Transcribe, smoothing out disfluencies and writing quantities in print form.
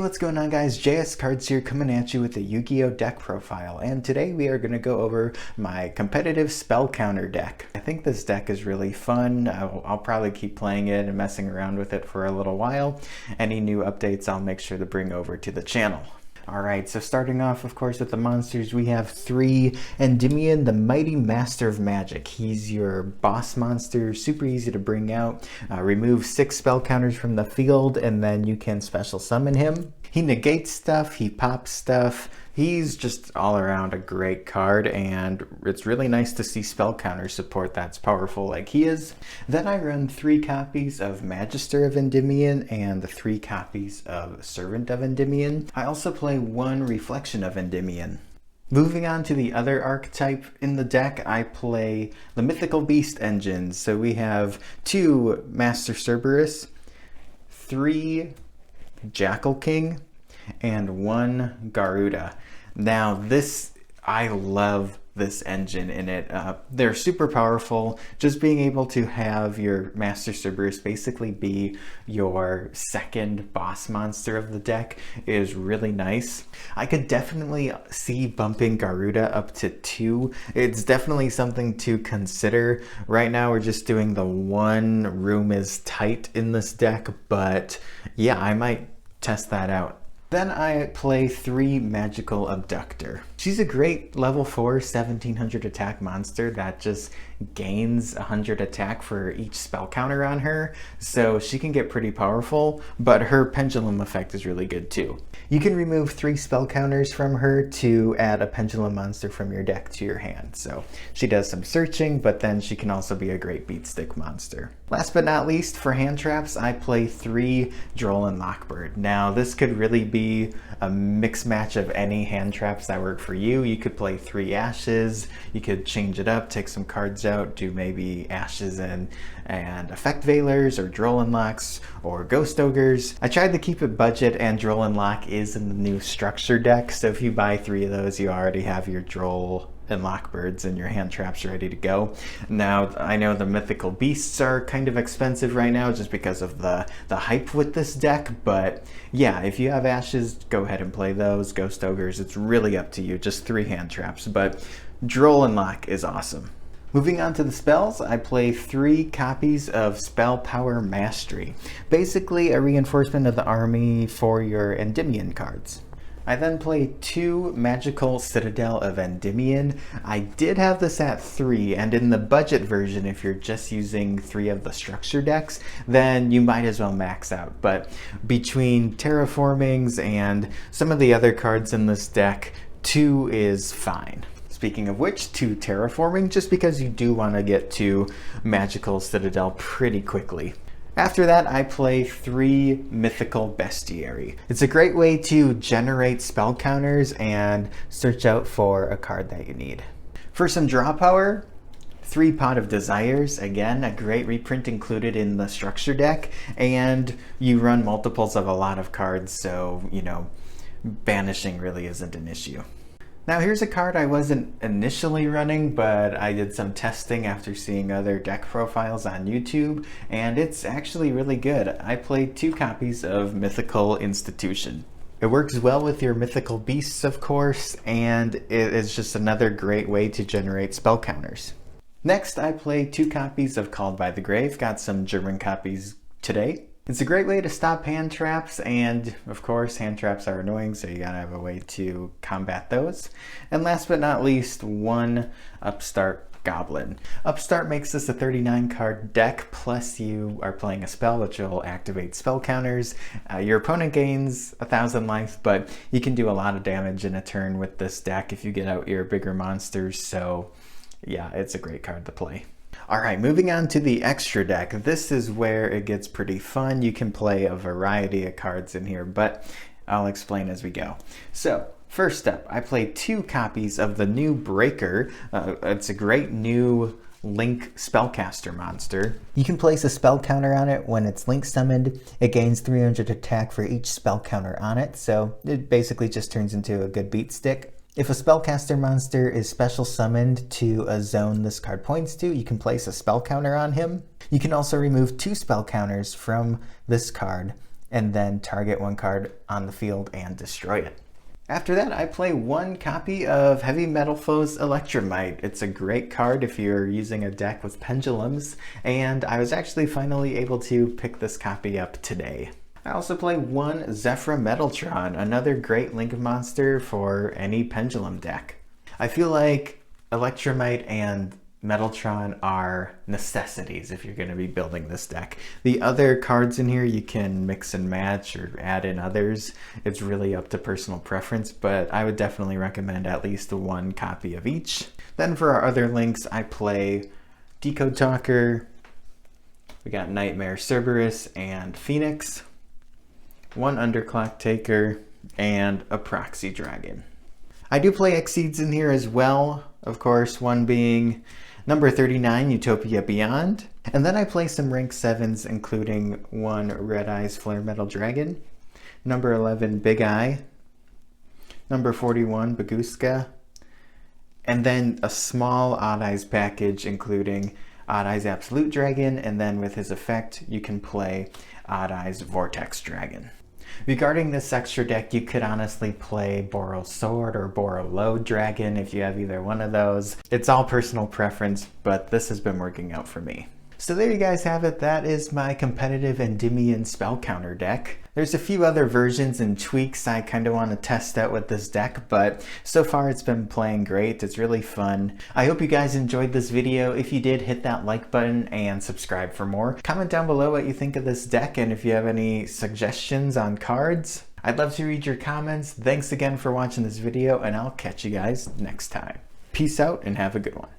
what's going on, guys? JS Cards here, coming at you with a Yu-Gi-Oh deck profile, and today we are going to go over my competitive spell counter deck. I think this deck is really fun. I'll probably keep playing it and messing around with it for a little while. Any new updates I'll make sure to bring over to the channel. Alright, so starting off, of course, with the monsters, we have 3 Endymion, the Mighty Master of Magic. He's your boss monster, super easy to bring out. Remove 6 spell counters from the field, and then you can special summon him. He negates stuff, he pops stuff. He's just all around a great card, and it's really nice to see spell counter support that's powerful like he is. Then I run 3 copies of Magister of Endymion and 3 copies of Servant of Endymion. I also play 1 Reflection of Endymion. Moving on to the other archetype in the deck, I play the Mythical Beast engine. So we have 2 Master Cerberus, 3 Jackal King, and 1 Garuda. Now I love this engine in it. They're super powerful. Just being able to have your Master Cerberus basically be your second boss monster of the deck is really nice. I could definitely see bumping Garuda up to 2. It's definitely something to consider. Right now we're just doing the 1 room is tight in this deck, but yeah, I might test that out. Then I play 3 Magical Abductor. She's a great level 4 1700 attack monster that just gains 100 attack for each spell counter on her, so she can get pretty powerful, but her pendulum effect is really good too. You can remove 3 spell counters from her to add a pendulum monster from your deck to your hand, so she does some searching, but then she can also be a great beat stick monster. Last but not least, for hand traps, I play 3 Droll and Lockbird. Now this could really be a mix match of any hand traps that work for you. You could play 3 Ashes, you could change it up, take some cards out, do maybe Ashes and Effect Veilers, or Droll and Locks, or Ghost Ogres. I tried to keep it budget, and Droll and Lock is in the new structure deck, so if you buy 3 of those, you already have your Droll and Lockbirds and your hand traps ready to go. Now, I know the Mythical Beasts are kind of expensive right now just because of the hype with this deck, but yeah, if you have Ashes, go ahead and play those. Ghost Ogres, it's really up to you, just 3 hand traps, but Droll and Lock is awesome. Moving on to the spells, I play 3 copies of Spell Power Mastery, basically a reinforcement of the army for your Endymion cards. I then play 2 Magical Citadel of Endymion. I did have this at 3, and in the budget version, if you're just using 3 of the structure decks, then you might as well max out. But between terraformings and some of the other cards in this deck, 2 is fine. Speaking of which, 2 terraforming, just because you do want to get to Magical Citadel pretty quickly. After that, I play 3 Mythical Bestiary. It's a great way to generate spell counters and search out for a card that you need. For some draw power, 3 Pot of Desires, again, a great reprint included in the structure deck, and you run multiples of a lot of cards, so, you know, banishing really isn't an issue. Now here's a card I wasn't initially running, but I did some testing after seeing other deck profiles on YouTube, and it's actually really good. I played 2 copies of Mythical Institution. It works well with your Mythical Beasts, of course, and it is just another great way to generate spell counters. Next, I play 2 copies of Called by the Grave. Got some German copies today. It's a great way to stop hand traps, and of course hand traps are annoying, so you gotta have a way to combat those. And last but not least, 1 Upstart Goblin. Upstart makes this a 39 card deck, plus you are playing a spell which will activate spell counters. Your opponent gains 1000 life, but you can do a lot of damage in a turn with this deck if you get out your bigger monsters, so yeah, it's a great card to play. Alright, moving on to the extra deck. This is where it gets pretty fun. You can play a variety of cards in here, but I'll explain as we go. So, first up, I play 2 copies of the new Breaker. It's a great new Link Spellcaster monster. You can place a spell counter on it when it's Link summoned. It gains 300 attack for each spell counter on it, so it basically just turns into a good beat stick. If a spellcaster monster is special summoned to a zone this card points to, you can place a spell counter on him. You can also remove 2 spell counters from this card and then target one card on the field and destroy it. After that, I play one copy of Heavy Metal Foe's Electromite. It's a great card if you're using a deck with pendulums, and I was actually finally able to pick this copy up today. I also play one Zephyra Metaltron, another great Link monster for any pendulum deck. I feel like Electromite and Metaltron are necessities if you're going to be building this deck. The other cards in here you can mix and match or add in others. It's really up to personal preference, but I would definitely recommend at least one copy of each. Then for our other links, I play Decode Talker, we got Nightmare Cerberus and Phoenix, one Underclock Taker, and a Proxy Dragon. I do play Exceeds in here as well, of course, one being number 39, Utopia Beyond. And then I play some rank 7s, including one Red Eyes Flare Metal Dragon, number 11, Big Eye, number 41, Baguska, and then a small Odd Eyes package, including Odd Eyes Absolute Dragon, and then with his effect, you can play Odd Eyes Vortex Dragon. Regarding this extra deck, you could honestly play Boro Sword or Boro Load Dragon if you have either one of those. It's all personal preference, but this has been working out for me. So there you guys have it. That is my competitive Endymion spell counter deck. There's a few other versions and tweaks I kind of want to test out with this deck, but so far it's been playing great. It's really fun. I hope you guys enjoyed this video. If you did, hit that like button and subscribe for more. Comment down below what you think of this deck and if you have any suggestions on cards. I'd love to read your comments. Thanks again for watching this video, and I'll catch you guys next time. Peace out and have a good one.